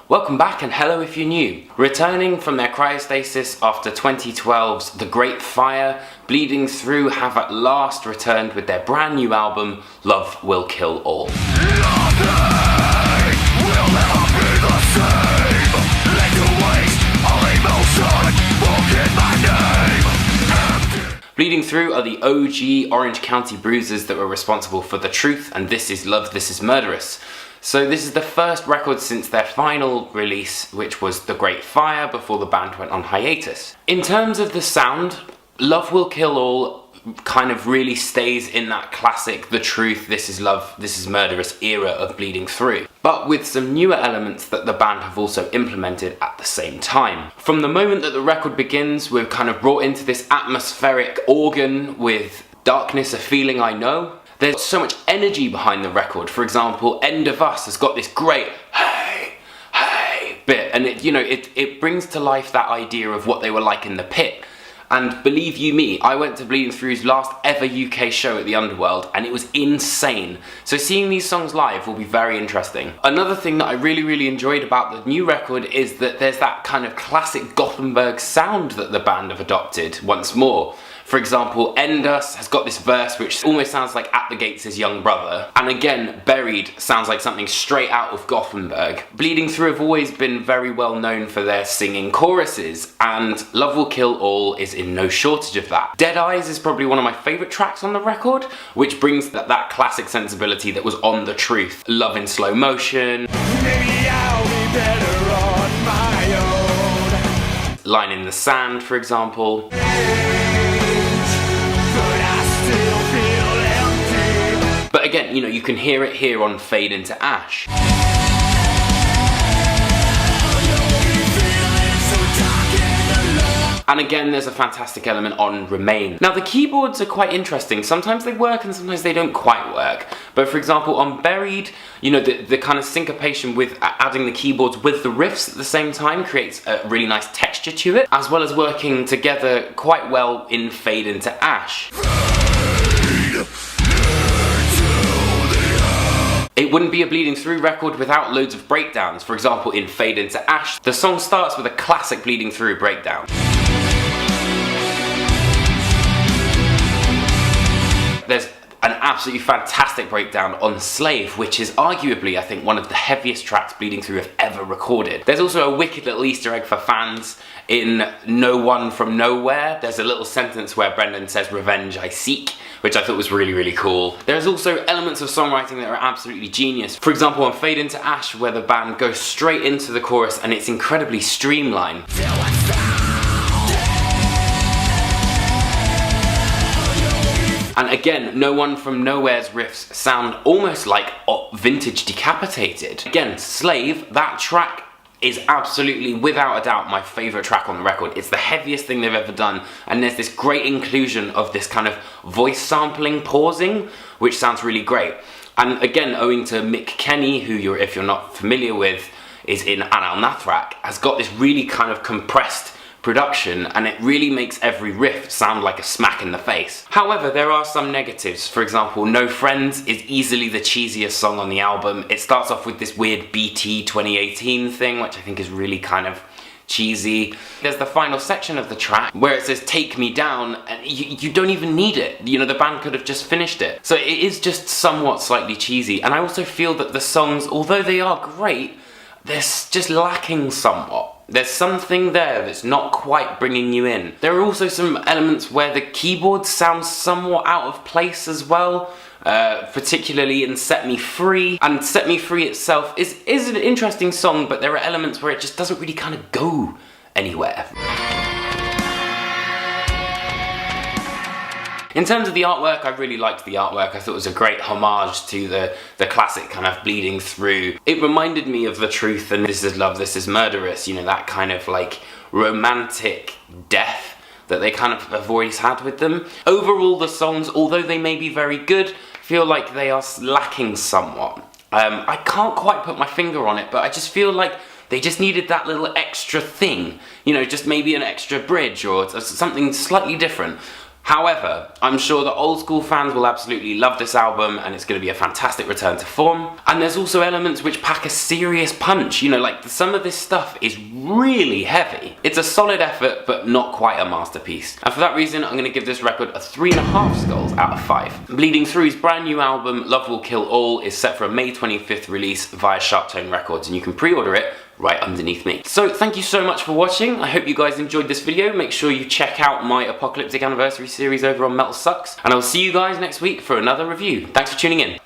Welcome back and hello if you're new. Returning from their cryostasis after 2012's The Great Fire, Bleeding Through have at last returned with their brand new album, Love Will Kill All. Bleeding Through are the OG Orange County bruisers that were responsible for The Truth and This Is Love, This Is Murderous. So this is the first record since their final release, which was The Great Fire, before the band went on hiatus. In terms of the sound, Love Will Kill All kind of really stays in that classic The Truth, This Is Love, This Is Murderous era of Bleeding Through, but with some newer elements that the band have also implemented at the same time. From the moment that the record begins, we're kind of brought into this atmospheric organ with Darkness, A Feeling I Know. There's so much energy behind the record. For example, End of Us has got this great hey, hey bit, and it brings to life that idea of what they were like in the pit. And believe you me, I went to Bleeding Through's last ever UK show at the Underworld and it was insane. So seeing these songs live will be very interesting. Another thing that I really enjoyed about the new record is that there's that kind of classic Gothenburg sound that the band have adopted once more. For example, End Us has got this verse which almost sounds like At the Gates' young brother. And again, Buried sounds like something straight out of Gothenburg. Bleeding Through have always been very well known for their singing choruses, and Love Will Kill All is in no shortage of that. Dead Eyes is probably one of my favourite tracks on the record, which brings that classic sensibility that was on The Truth. Love in Slow Motion. Maybe I'll be better on my own. Line in the Sand, for example. But again, you can hear it here on Fade Into Ash. And again, there's a fantastic element on Remain. Now, the keyboards are quite interesting. Sometimes they work and sometimes they don't quite work. But for example, on Buried, the kind of syncopation with adding the keyboards with the riffs at the same time creates a really nice texture to it, as well as working together quite well in Fade Into Ash. It wouldn't be a Bleeding Through record without loads of breakdowns. For example, in Fade Into Ash, the song starts with a classic Bleeding Through breakdown. There's an absolutely fantastic breakdown on Slave, which is arguably, I think, one of the heaviest tracks Bleeding Through have ever recorded. There's also a wicked little Easter egg for fans in No One From Nowhere. There's a little sentence where Brendan says, "Revenge I seek," which I thought was really cool. There's also elements of songwriting that are absolutely genius. For example, on Fade Into Ash, where the band goes straight into the chorus and it's incredibly streamlined. And again, No One From Nowhere's riffs sound almost like vintage Decapitated. Again, Slave, that track is absolutely, without a doubt, my favourite track on the record. It's the heaviest thing they've ever done, and there's this great inclusion of this kind of voice sampling pausing, which sounds really great. And again, owing to Mick Kenny, who if you're not familiar with, is in Anal Nathrak, has got this really kind of compressed production, and it really makes every riff sound like a smack in the face. However, there are some negatives. For example, No Friends is easily the cheesiest song on the album. It starts off with this weird BT 2018 thing, which I think is really kind of cheesy. There's the final section of the track where it says "Take Me Down," and you don't even need it. The band could have just finished it. So it is just somewhat slightly cheesy, and I also feel that the songs, although they are great, they're just lacking somewhat. There's something there that's not quite bringing you in. There are also some elements where the keyboards sound somewhat out of place as well, particularly in Set Me Free. And Set Me Free itself is an interesting song, but there are elements where it just doesn't really kind of go anywhere. In terms of the artwork, I really liked the artwork. I thought it was a great homage to the classic kind of Bleeding Through. It reminded me of The Truth and This Is Love, This Is Murderous, that kind of like romantic death that they kind of have always had with them. Overall, the songs, although they may be very good, feel like they are lacking somewhat. I can't quite put my finger on it, but I just feel like they just needed that little extra thing, just maybe an extra bridge or something slightly different. However, I'm sure that old school fans will absolutely love this album and it's going to be a fantastic return to form. And there's also elements which pack a serious punch, you know, like some of this stuff is really heavy. It's a solid effort, but not quite a masterpiece. And for that reason, I'm going to give this record a 3.5 skulls out of 5. Bleeding Through's brand new album, Love Will Kill All, is set for a May 25th release via Sharp Tone Records, and you can pre-order it right underneath me. So thank you so much for watching. I hope you guys enjoyed this video. Make sure you check out my Apocalyptic Anniversary series over on Metal Sucks, and I'll see you guys next week for another review. Thanks for tuning in.